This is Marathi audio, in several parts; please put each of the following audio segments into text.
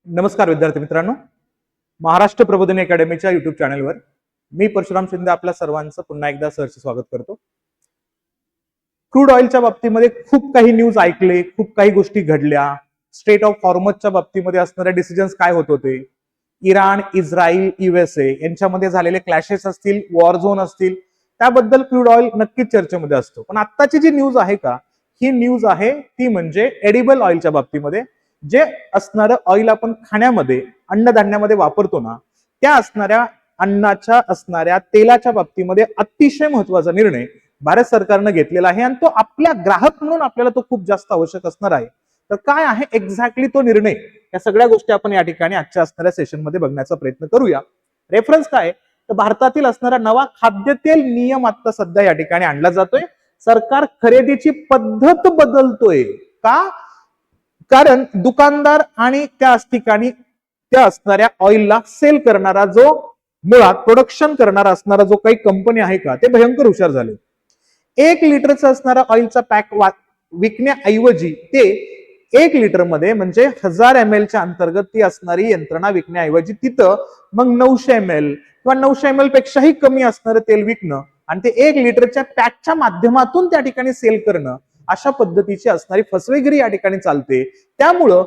नमस्कार विद्यार्थी मित्रांनो, महाराष्ट्र प्रबोधिनी अकॅडमीच्या युट्यूब चॅनलवर मी परशुराम शिंदे आपल्या सर्वांचं पुन्हा एकदा सहर्ष स्वागत करतो. क्रूड ऑइलच्या बाबतीमध्ये खूप काही न्यूज ऐकले, खूप काही गोष्टी घडल्या. स्ट्रेट ऑफ हॉर्मझच्या बाबतीमध्ये असणारे डिसिजन्स काय होत होते, इराण, इस्रायल, USA यांच्यामध्ये झालेले क्लॅशेस असतील, वॉर झोन असतील, त्याबद्दल क्रूड ऑइल नक्कीच चर्चेमध्ये असतो. पण आत्ताची जी न्यूज आहे का, ही न्यूज आहे ती म्हणजे एडिबल ऑइलच्या बाबतीमध्ये. जे असणारं ऑइल आपण खाण्यामध्ये, अन्नधान्यामध्ये वापरतो ना, त्या असणाऱ्या अन्नाच्या असणाऱ्या तेलाच्या बाबतीमध्ये अतिशय महत्वाचा निर्णय भारत सरकारनं घेतलेला आहे आणि तो आपल्या ग्राहक म्हणून आपल्याला तो खूप जास्त आवश्यक असणार आहे. तर काय आहे एक्झॅक्टली तो निर्णय, या सगळ्या गोष्टी आपण या ठिकाणी आजच्या असणाऱ्या सेशन मध्ये बघण्याचा प्रयत्न करूया. रेफरन्स काय, तर भारतातील असणारा नवा खाद्यतेल नियम आता सध्या या ठिकाणी आणला जातोय. सरकार खरेदीची पद्धत बदलतोय का, कारण दुकानदार आणि त्याच ठिकाणी त्या असणाऱ्या ऑइलला सेल करणारा, जो मुळात प्रोडक्शन करणारा असणारा जो काही कंपनी आहे का, ते भयंकर हुशार झाले. 1 लिटरचा असणारा ऑइलचा पॅक विकण्याऐवजी ते 1 लिटर मध्ये म्हणजे 1000 ml च्या अंतर्गत ती असणारी यंत्रणा विकण्याऐवजी तिथं मग 900 ml किंवा 900 ml पेक्षाही कमी असणारं तेल विकणं आणि ते 1 लिटरच्या पॅकच्या माध्यमातून त्या ठिकाणी सेल करणं, अशा पद्धतीची असणारी फसवेगिरी या ठिकाणी चालते. त्यामुळं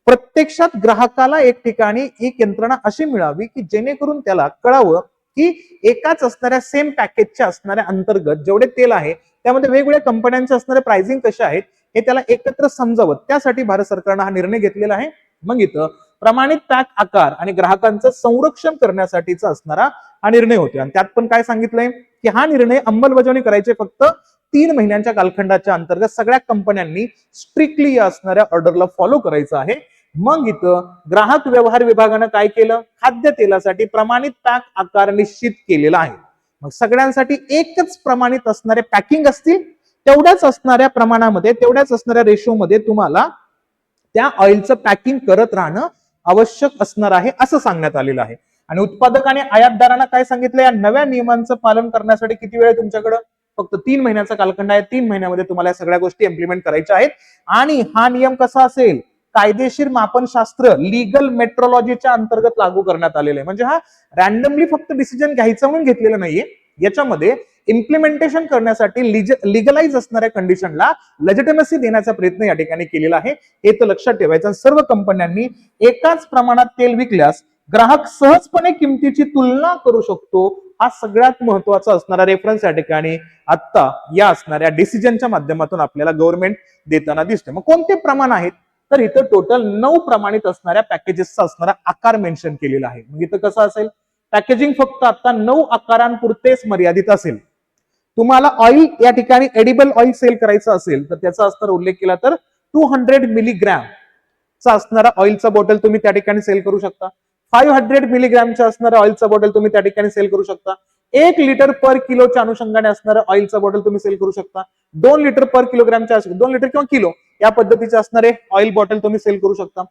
प्रत्यक्षात ग्राहकाला एक ठिकाणी एक यंत्रणा अशी मिळावी की जेणेकरून त्याला कळावं की एकाच असणाऱ्या सेम पॅकेजच्या असणाऱ्या अंतर्गत जेवढे तेल आहे त्यामध्ये वेगवेगळ्या कंपन्यांचे असणारे प्राइसिंग कसे आहेत हे त्याला एकत्र समजावं. त्यासाठी भारत सरकारनं हा निर्णय घेतलेला आहे. मग इथं प्रमाणित पॅक आकार आणि ग्राहकांचं संरक्षण करण्यासाठीचा असणारा हा निर्णय होतो. आणि त्यात पण काय सांगितलंय की हा निर्णय अंमलबजावणी करायचे फक्त 3 महिन्यांच्या कालखंडाच्या अंतर्गत सगळ्या कंपन्यांनी स्ट्रिक्टली या असणाऱ्या ऑर्डरला फॉलो करायचं आहे. मग इथं ग्राहक व्यवहार विभागानं काय केलं, खाद्य तेलासाठी प्रमाणित पॅक आकार निश्चित केलेला आहे. मग सगळ्यांसाठी एकच प्रमाणित असणारे पॅकिंग असतील, तेवढ्याच असणाऱ्या प्रमाणामध्ये, तेवढ्याच असणाऱ्या रेशोमध्ये तुम्हाला त्या ऑइलचं पॅकिंग करत राहणं आवश्यक असणार आहे, असं सांगण्यात आलेलं आहे. आणि उत्पादक आणि आयातदारांना काय सांगितलं, या नव्या नियमांचं पालन करण्यासाठी किती वेळ आहे तुमच्याकडे, फक्त 3 महिन्याचा कालखंड आहे. 3 महिन्यामध्ये तुम्हाला या सगळ्या गोष्टी इम्प्लिमेंट करायच्या आहेत. आणि हा नियम कसा असेल, कायदेशीर मापनशास्त्र, लीगल मेट्रोलॉजीच्या अंतर्गत लागू करण्यात आलेलं आहे. म्हणजे हा रॅन्डमली फक्त डिसिजन घ्यायचा म्हणून घेतलेलं नाहीये. याच्यामध्ये इम्प्लिमेंटेशन करण्यासाठी लिगलाइज असणाऱ्या कंडिशनला लेजिटिमसी देण्याचा प्रयत्न या ठिकाणी केलेला आहे. हे तर लक्षात ठेवायचं. सर्व कंपन्यांनी एकाच प्रमाणात तेल विकल्यास ग्राहक सहजपणे किमतीची तुलना करू शकतो. हा सगळ्यात महत्वाचा असणारा रेफरन्स या ठिकाणी आता या असणाऱ्या डिसिजनच्या माध्यमातून आपल्याला गव्हर्नमेंट देताना दिसते. मग कोणते प्रमाण आहेत, तर इथं टोटल 9 प्रमाणित असणाऱ्या पॅकेजेसचा असणारा आकार मेन्शन केलेला आहे. मग इथं कसं असेल, पॅकेजिंग फक्त आता 9 आकारांपुरतेच मर्यादित असेल. तुम्हाला ऑइल या ठिकाणी एडिबल ऑइल सेल करायचं असेल तर त्याचा असणारा उल्लेख केला तर 200 मिलीग्रॅम चा असणारा ऑइलचा बॉटल तुम्ही त्या ठिकाणी सेल करू शकता. 500 मिलीग्रॅमच्या असणारा ऑइलचा बॉटल तुम्ही त्या ठिकाणी सेल करू शकता. 1 लिटर पर किलोच्या अनुषंगाने असणारं ऑइलचा बॉटल तुम्ही सेल करू शकता. 2 लिटर पर किलोग्रामच्या, 2 लिटर किंवा किलो या पद्धतीचे असणारे ऑइल बॉटल तुम्ही सेल करू शकता.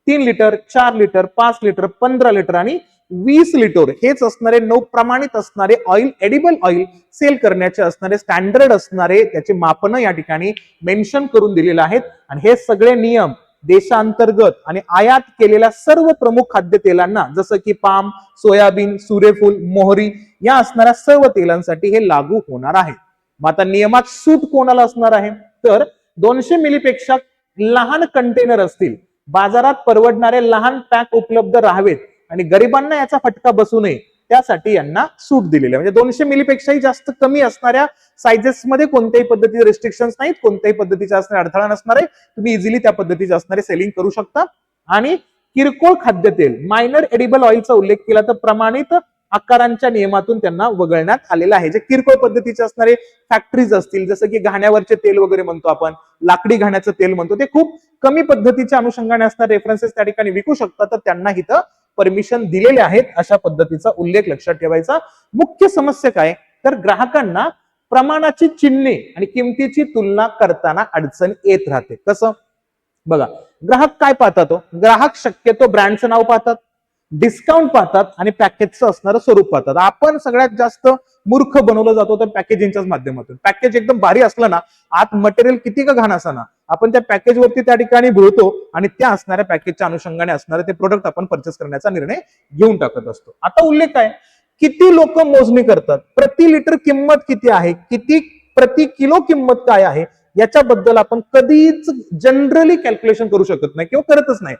3 लिटर, 4 लिटर, 5 लिटर, 15 लिटर आणि 20 लिटर हेच असणारे 9 प्रमाणित असणारे ऑइल, एडिबल ऑइल सेल करण्याचे असणारे स्टँडर्ड असणारे त्याचे मापन या ठिकाणी मेन्शन करून दिलेले आहेत. आणि हे सगळे नियम देशांतर्गत आणि आयात केलेल्या सर्व प्रमुख खाद्यतेलांना, जसं की पाम, सोयाबीन, सूर्यफूल, मोहरी या असणाऱ्या सर्व तेलांसाठी हे लागू होणार आहे. मग आता नियमात सूट कोणाला असणार आहे, तर 200 मिलीपेक्षा लहान कंटेनर असतील, बाजारात परवडणारे लहान पॅक उपलब्ध राहावेत आणि गरिबांना याचा फटका बसू नये, त्यासाठी यांना सूट दिलेली आहे. म्हणजे 200 मिलीपेक्षाही जास्त कमी असणाऱ्या सायझेस मध्ये कोणत्याही पद्धतीचे रिस्ट्रिक्शन्स नाहीत, कोणत्याही पद्धतीचा असणारे अडथळा नसणार आहे. तुम्ही इझिली त्या पद्धतीचे असणारे सेलिंग करू शकता. आणि किरकोळ खाद्यतेल, मायनर एडिबल ऑइलचा उल्लेख केला तर प्रमाणित आकारांच्या नियमातून त्यांना वगळण्यात आलेलं आहे. जे किरकोळ पद्धतीचे असणारे फॅक्टरीज असतील, जसं की घाण्यावरचे तेल वगैरे म्हणतो आपण, लाकडी घाण्याचं तेल म्हणतो, ते खूप कमी पद्धतीच्या अनुषंगाने असणारे रेफरन्सेस त्या ठिकाणी विकू शकतात, तर त्यांना इथं परमिशन दिलेले आहेत. अशा पद्धतीचा उल्लेख लक्षात ठेवायचा. मुख्य समस्या काय, तर ग्राहकांना प्रमाणाची चिन्हे आणि किमतीची तुलना करताना अडचण येत राहते. कसं बघा, ग्राहक काय पाहतात, ग्राहक शक्यतो ब्रँडचं नाव पाहतात, डिस्काउंट पाहतात आणि पॅकेजचं असणारं स्वरूप पाहतात. आपण सगळ्यात जास्त मूर्ख बनवलं जातो तर पॅकेजिंगच्याच माध्यमातून. पॅकेज एकदम भारी असलं ना, आत मटेरियल किती का घाण असा ना, आपण त्या पॅकेजवरती त्या ठिकाणी बोलतो आणि त्या असणाऱ्या पॅकेजच्या अनुषंगाने असणारे ते प्रोडक्ट आपण परचेस करण्याचा निर्णय घेऊन टाकत असतो. आता उल्लेख आहे, किती लोक मोजणी करतात, प्रति लिटर किंमत किती आहे, किती प्रति किलो किंमत काय आहे, याच्याबद्दल आपण कधीच जनरली कॅल्क्युलेशन करू शकत नाही किंवा करतच नाही.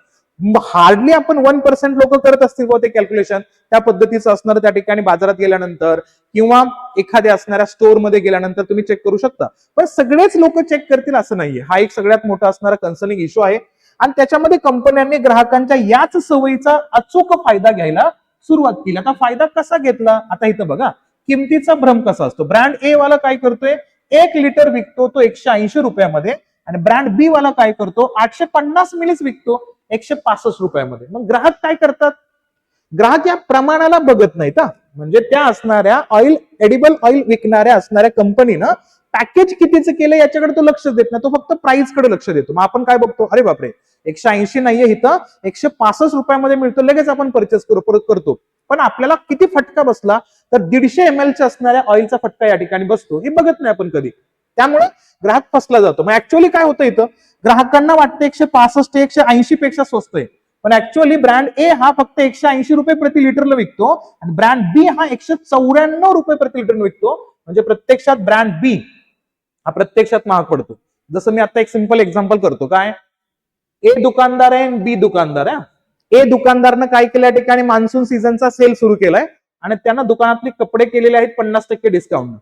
हार्डली आपण 1% लोक करत असतील ते कॅल्क्युलेशन. त्या पद्धतीचं असणार त्या ठिकाणी बाजारात गेल्यानंतर किंवा एखाद्या असणाऱ्या स्टोअर मध्ये गेल्यानंतर तुम्ही चेक करू शकता. पण सगळेच लोक चेक करतील असं नाहीये. हा एक सगळ्यात मोठा असणारा कन्सर्निंग इश्यू आहे आणि त्याच्यामध्ये कंपन्यांनी ग्राहकांच्या याच सवयीचा अचूक फायदा घ्यायला सुरुवात केली. आता फायदा कसा घेतला, आता इथं बघा किमतीचा भ्रम कसा असतो. ब्रँड ए वाला काय करतोय, 1 लिटर विकतो तो 180 रुपयामध्ये आणि ब्रँड बी वाला काय करतो 850 मिलीच विकतो 165 रुपयामध्ये. मग ग्राहक काय करतात, ग्राहक या प्रमाणाला बघत नाहीत. म्हणजे त्या असणाऱ्या ऑइल, एडिबल ऑइल विकणाऱ्या असणाऱ्या कंपनीनं पॅकेज कितीचं केलं याच्याकडे तो लक्ष देत नाही, तो फक्त प्राइस कडे लक्ष देतो. मग आपण काय बघतो, अरे बापरे 180 नाहीये इथं 165 रुपयामध्ये मिळतो, लगेच आपण परचेस करतो. पण आपल्याला किती फटका बसला तर 150 ml च्या असणाऱ्या ऑइलचा फटका या ठिकाणी बसतो, हे बघत नाही आपण कधी. त्यामुळे ग्राहक फसला जातो. मग ऍक्च्युअली काय होतं इथं, ग्राहकांना वाटतं 165 180 पेक्षा स्वस्त आहे, पण ऍक्च्युअली ब्रँड ए हा फक्त 180 रुपये प्रति लिटरला विकतो आणि ब्रँड बी हा 194 रुपये प्रति लिटर विकतो. म्हणजे प्रत्यक्षात ब्रँड बी हा प्रत्यक्षात महाग पडतो. जसं मी आता एक सिंपल एक्झाम्पल करतो, काय ए दुकानदार आहे बी दुकानदार आहे. ए दुकानदारनं काय केलं, या ठिकाणी मान्सून सीझनचा सेल सुरू केलाय आणि त्यानं दुकानातले कपडे केलेले आहेत 50% डिस्काउंट.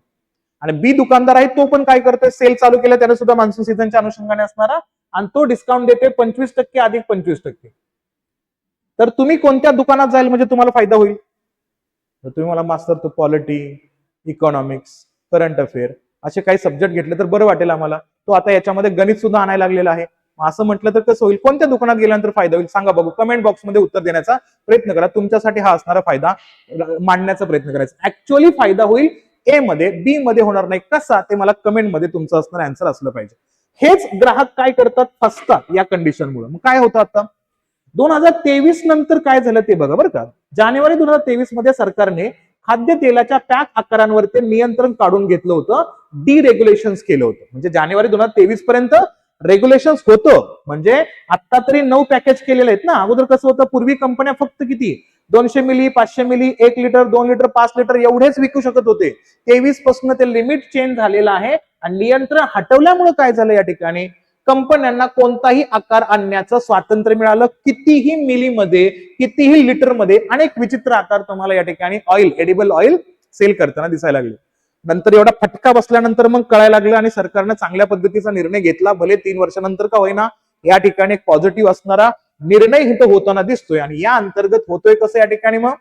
आणि बी दुकानदार आहे तो पण काय करतोय, सेल चालू केला त्याने सुद्धा मान्सून सीझनच्या अनुषंगाने असणारा आणि तो डिस्काउंट देतोय 25% अधिक 25%. तर तुम्ही कोणत्या दुकानात जाईल म्हणजे तुम्हाला फायदा होईल, तर तुम्ही मला मास्तर तो पॉलिटी, इकॉनॉमिक्स, करंट अफेअर असे काही सब्जेक्ट घेतले तर बरं वाटेल आम्हाला. तो आता याच्यामध्ये गणित सुद्धा आणायला लागलेला आहे. असं म्हटलं तर कसं होईल, कोणत्या दुकानात गेल्यानंतर फायदा होईल सांगा बघू. कमेंट बॉक्समध्ये उत्तर देण्याचा प्रयत्न करा. तुमच्यासाठी हा असणारा फायदा मांडण्याचा प्रयत्न करायचा. ऍक्च्युअली फायदा होईल ए मध्ये, बी मध्ये होणार नाही. कसा ते मला कमेंट मध्ये तुमचं असणारं आन्सर असलं पाहिजे. हेच ग्राहक काय करतात, फसतात या कंडिशनमुळे. मग काय होतं आता 2023 नंतर काय झालं ते बघा बरं का. जानेवारी 2023 मध्ये सरकारने खाद्य तेलाच्या पॅक आकारांवरती नियंत्रण काढून घेतलं होतं, डिरेग्युलेशन्स केलं होतं. म्हणजे जानेवारी 2023 पर्यंत रेग्युलेशन्स होतं. म्हणजे आता तरी 9 पॅकेज केलेले आहेत ना. अगोदर कसं होतं, पूर्वी कंपन्या फक्त किती 200 मिली, 500 मिली, 1 लिटर, 2 लिटर, 5 लिटर एवढेच विकू शकत होते. 23 पासून ते लिमिट चेंज झालेलं आहे आणि नियंत्रण हटवल्यामुळे काय झालं, या ठिकाणी कंपन्यांना कोणताही आकार आणण्याचं स्वातंत्र्य मिळालं. कितीही मिलीमध्ये, कितीही लिटरमध्ये अनेक विचित्र आकार तुम्हाला या ठिकाणी ऑइल, एडिबल ऑइल सेल करताना दिसायला लागले. नंतर एवढा फटका बसल्यानंतर मग कळायला लागलं आणि सरकारनं चांगल्या पद्धतीचा निर्णय घेतला. भले 3 वर्षानंतर का होईना, या ठिकाणी एक पॉझिटिव्ह असणारा निर्णय इथं होताना दिसतोय. आणि या अंतर्गत होतोय कसं, या ठिकाणी मग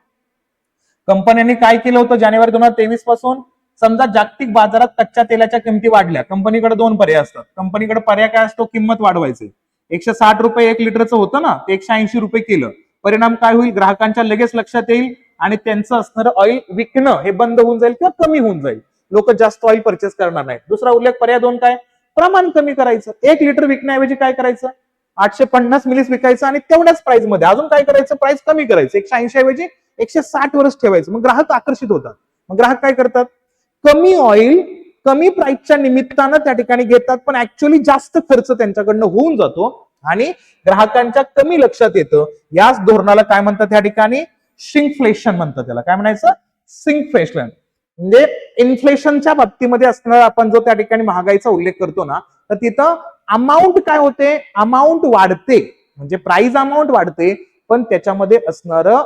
कंपन्यांनी काय केलं होतं जानेवारी 2023 पासून, समजा जागतिक बाजारात कच्च्या तेलाच्या किमती वाढल्या, कंपनीकडे 2 पर्याय असतात. कंपनीकडे पर्याय काय असतो, किंमत वाढवायची. 160 रुपये 1 लिटरचं होतं ना, ते 180 रुपये केलं. परिणाम काय होईल, ग्राहकांच्या लगेच लक्षात येईल आणि त्यांचं असणारं ऑइल विकणं हे बंद होऊन जाईल किंवा कमी होऊन जाईल. लोक जास्त ऑइल परचेस करणार नाहीत. दुसरा उल्लेख पर्याय 2 काय, प्रमाण कमी करायचं. 1 लिटर विकण्याऐवजी काय करायचं, 850 मिलीच विकायचं आणि तेवढ्याच प्राइस मध्ये अजून काय करायचं, प्राइस कमी करायचं. 180 ऐवजी 160 वरच ठेवायचं. मग ग्राहक आकर्षित होतात. मग ग्राहक काय करतात, कमी ऑइल कमी प्राइसच्या निमित्तानं त्या ठिकाणी घेतात, पण ऍक्च्युअली जास्त खर्च त्यांच्याकडनं होऊन जातो आणि ग्राहकांच्या कमी लक्षात येतं. याच धोरणाला काय म्हणतात या ठिकाणी, शिंकफ्लेशन म्हणतात. त्याला काय म्हणायचं, शिंकफ्लेशन. म्हणजे इन्फ्लेशनच्या बाबतीमध्ये असणारा आपण जो त्या ठिकाणी महागाईचा उल्लेख करतो ना, तर तिथं अमाऊंट काय होते, अमाऊंट वाढते. म्हणजे प्राइस अमाऊंट वाढते, पण त्याच्यामध्ये असणारं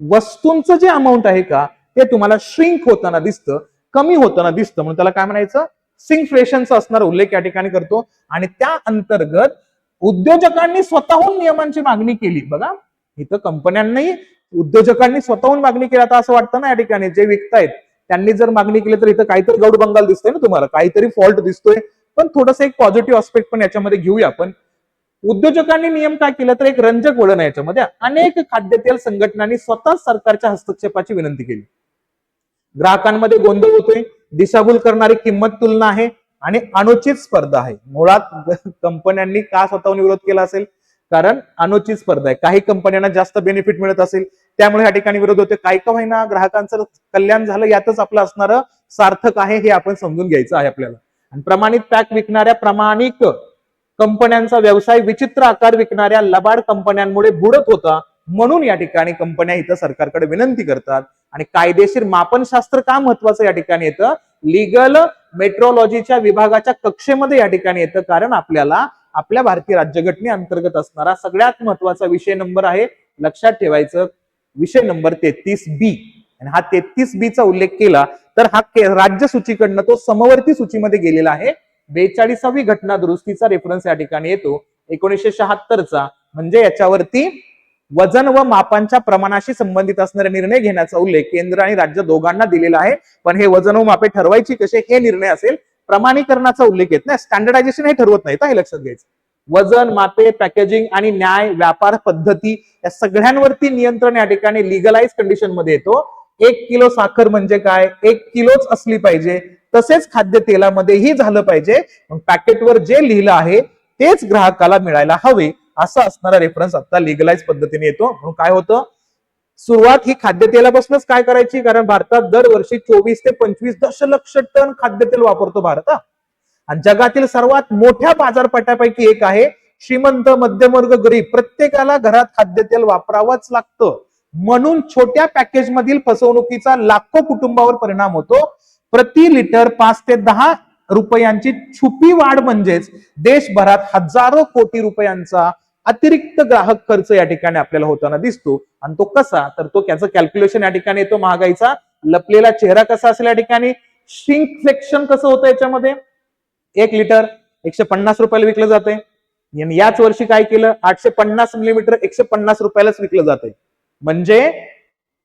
वस्तूंचं जे अमाऊंट आहे का ते तुम्हाला श्रिंक होताना दिसतं, कमी होताना दिसतं. म्हणून त्याला काय म्हणायचं, शिंकफ्लेशनचा असणारा उल्लेख या ठिकाणी करतो. आणि त्या अंतर्गत उद्योजकांनी स्वतःहून नियमांची मागणी केली. बघा इथं कंपन्यांनी, उद्योजकांनी स्वतःहून मागणी केली. आता असं वाटतं ना या ठिकाणी जे विकतायत त्यांनी जर मागणी केली तर इथं काहीतरी गौड बंगाल दिसतोय ना तुम्हाला, काहीतरी फॉल्ट दिसतोय. पण थोडंसं एक पॉझिटिव्ह आस्पेक्ट पण याच्यामध्ये घेऊया आपण. उद्योजकांनी नियम काय केलं तर एक रंजक वळण आहे याच्यामध्ये. अनेक खाद्यतेल संघटनांनी स्वतः सरकारच्या हस्तक्षेपाची विनंती केली. ग्राहकांमध्ये गोंधळ होतोय, दिशाभूल करणारी किंमत तुलना आहे आणि अनुचित स्पर्धा आहे. मुळात कंपन्यांनी का स्वतःहून विरोध केला असेल, कारण अनुचित स्पर्धा आहे. काही कंपन्यांना जास्त बेनिफिट मिळत असेल त्यामुळे या ठिकाणी विरोध होते. काही का होईना ग्राहकांचं कल्याण झालं यातच आपलं असणारं सार्थक आहे हे आपण समजून घ्यायचं आहे आपल्याला. आणि प्रमाणित पॅक विकणाऱ्या प्रामाणिक कंपन्यांचा व्यवसाय विचित्र आकार विकणाऱ्या लबाड कंपन्यांमुळे बुडत होता, म्हणून या ठिकाणी कंपन्या इथं सरकारकडे विनंती करतात. आणि कायदेशीर मापनशास्त्र का महत्वाचं या ठिकाणी येतं, लीगल मेट्रोलॉजीच्या विभागाच्या कक्षेमध्ये या ठिकाणी येतं, कारण आपल्याला आपल्या भारतीय राज्यघटने अंतर्गत असणारा सगळ्यात महत्वाचा विषय नंबर आहे, लक्षात ठेवायचं, विषय नंबर 33B. आणि हा 33B चा उल्लेख केला तर हा राज्य सूचीकडनं तो समवर्ती सूचीमध्ये गेलेला आहे. 42वी घटना दुरुस्तीचा रेफरन्स या ठिकाणी येतो 1976चा. म्हणजे याच्यावरती वजन व मापांच्या प्रमाणाशी संबंधित असणारे निर्णय घेण्याचा उल्लेख केंद्र आणि राज्य दोघांना दिलेला आहे. पण हे वजन व मापे ठरवायची कसे हे निर्णय असेल, प्रमाणीकरणाचा उल्लेख येत नाही. स्टँडर्डायझेशन हे ठरवत नाही, हे लक्षात घ्यायचं. वजन, मापे, पॅकेजिंग आणि न्याय, व्यापार पद्धती या सगळ्यांवरती नियंत्रण या ठिकाणी लिगलाइज कंडिशन मध्ये येतो. 1 किलो साखर म्हणजे काय, 1 किलोच असली पाहिजे. तसेच खाद्य तेलामध्येही झालं पाहिजे. पॅकेटवर जे लिहिलं आहे तेच ग्राहकाला मिळायला हवे, असा असणारा रेफरन्स आता लिगलाइज पद्धतीने येतो. म्हणून काय होतं, सुरुवात ही खाद्यतेलापासूनच काय करायची, कारण भारतात दरवर्षी 24 ते 25 दशलक्ष टन खाद्यतेल वापरतो भारत. आणि जगातील सर्वात मोठ्या बाजारपेठापैकी एक आहे. श्रीमंत, मध्यमवर्ग, गरीब प्रत्येकाला घरात खाद्यतेल वापरावंच लागतं. म्हणून छोट्या पॅकेज मधील फसवणुकीचा लाखो कुटुंबावर परिणाम होतो. प्रति लिटर 5 ते 10 रुपयांची छुपी वाढ म्हणजेच देशभरात हजारो कोटी रुपयांचा अतिरिक्त ग्राहक खर्च या ठिकाणी आपल्याला होताना दिसतो. आणि तो कसा, तर तो त्याचं कॅल्क्युलेशन या ठिकाणी येतो. महागाईचा लपलेला चेहरा कसा असेल या ठिकाणी, श्रिंकफ्लेक्शन कसं होतं याच्यामध्ये. 1 लिटर 150 रुपयाला विकलं जाते. याच वर्षी काय केलं, 850 मिलीमीटर 150 रुपयालाच विकलं जाते. म्हणजे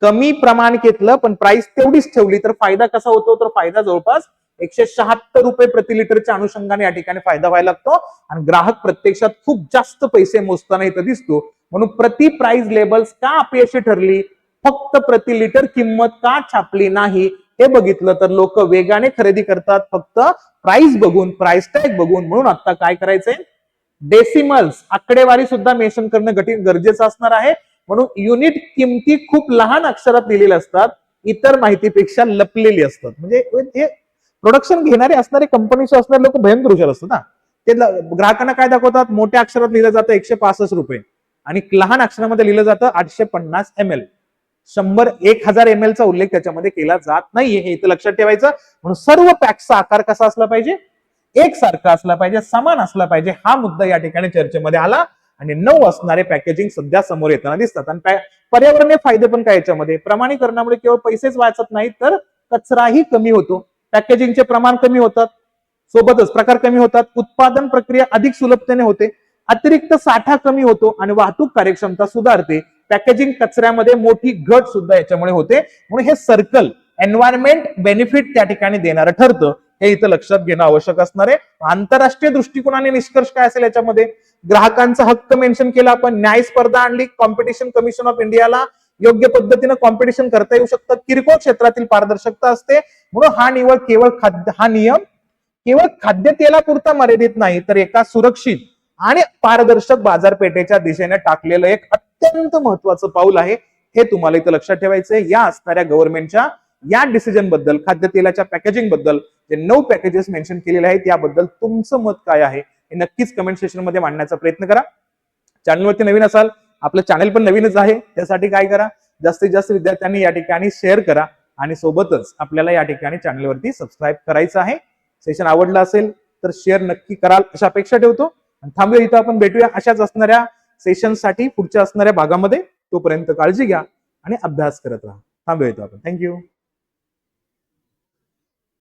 कमी प्रमाण घेतलं पण प्राइस तेवढीच ठेवली तर फायदा कसा होतो, तर फायदा जवळपास 176 रुपये प्रति लिटरच्या अनुषंगाने या ठिकाणी फायदा व्हायला लागतो. आणि ग्राहक प्रत्यक्षात खूप जास्त पैसे मोजताना इथं दिसतो. म्हणून प्रति प्राइस लेबल्स का अपयशी ठरली, फक्त प्रति लिटर किंमत का छापली नाही हे बघितलं तर लोक वेगाने खरेदी करतात, फक्त प्राइस बघून, प्राइस टॅग बघून. म्हणून आता काय करायचंय, डेसिमल्स आकडेवारी सुद्धा मेन्शन करणं गरजेचं असणार आहे. म्हणून युनिट किमती खूप लहान अक्षरात लिहिलेल्या असतात, इतर माहितीपेक्षा लपलेली असतात. म्हणजे हे प्रोडक्शन घेणारे असणारे कंपनीचे असणारे लोक भयंकर हुशार असतात ना. ते ग्राहकांना काय दाखवतात, मोठ्या अक्षरात लिहिलं जातं 165 रुपये आणि लहान अक्षरामध्ये लिहिलं जातं 850 ml. 100-1000 ml चा उल्लेख त्याच्यामध्ये केला जात नाहीये, हे इथं लक्षात ठेवायचं. म्हणून सर्व पॅकचा आकार कसा असला पाहिजे, एकसारखा असला पाहिजे, समान असला पाहिजे. हा मुद्दा या ठिकाणी चर्चेमध्ये आला. आणि 9 असणारे पॅकेजिंग सध्या समोर येताना दिसतात. आणि पर्यावरणीय फायदे पण काय याच्यामध्ये, प्रमाणीकरणामुळे केवळ पैसेच वाचत नाहीत तर कचराही कमी होतो, पॅकेजिंगचे प्रमाण कमी होतात, सोबतच प्रकार कमी होतात, उत्पादन प्रक्रिया अधिक सुलभतेने होते, अतिरिक्त साठा कमी होतो आणि वाहतूक कार्यक्षमता सुधारते. पॅकेजिंग कचऱ्यामध्ये मोठी घट सुद्धा याच्यामुळे होते. म्हणून हे सर्कल एन्व्हायरमेंट बेनिफिट त्या ठिकाणी देणारं ठरतं, हे इथं लक्षात घेणं आवश्यक असणार आहे. आंतरराष्ट्रीय दृष्टिकोनाने निष्कर्ष काय असेल याच्यामध्ये, ग्राहकांचा हक्क मेन्शन केला आपण, न्याय स्पर्धा आणली, कॉम्पिटिशन कमिशन ऑफ इंडियाला योग्य पद्धतीने कॉम्पिटिशन करता येऊ शकतं, किरकोळ क्षेत्रातील पारदर्शकता असते. म्हणून हा नियम केवळ खाद्यतेलापुरता मर्यादित नाही तर एका सुरक्षित आणि पारदर्शक बाजारपेठेच्या दिशेने टाकलेलं एक अत्यंत महत्वाचं पाऊल आहे, हे तुम्हाला इथं लक्षात ठेवायचंय. या असणाऱ्या गव्हर्नमेंटच्या या डिसिजन बद्दल, खाद्यतेलाच्या पॅकेजिंग बद्दल जे 9 पॅकेजेस मेन्शन केलेले आहेत याबद्दल तुमचं मत काय आहे हे नक्कीच कमेंट सेक्शन मध्ये मांडण्याचा प्रयत्न करा. चॅनलवरती नवीन असाल, आपलं चॅनल पण नवीनच आहे, त्यासाठी काय करा, जास्तीत जास्त विद्यार्थ्यांनी या ठिकाणी शेअर करा आणि सोबतच आपल्याला या ठिकाणी चॅनलवरती सबस्क्राईब करायचं आहे. सेशन आवडलं असेल तर शेअर नक्की कराल अशा अपेक्षा ठेवतो. थांबूया इथं, आपण भेटूया अशाच असणाऱ्या सेशनसाठी पुढच्या असणाऱ्या भागामध्ये. तोपर्यंत काळजी घ्या आणि अभ्यास करत राहा. थांबूया इथं आपण. थँक्यू.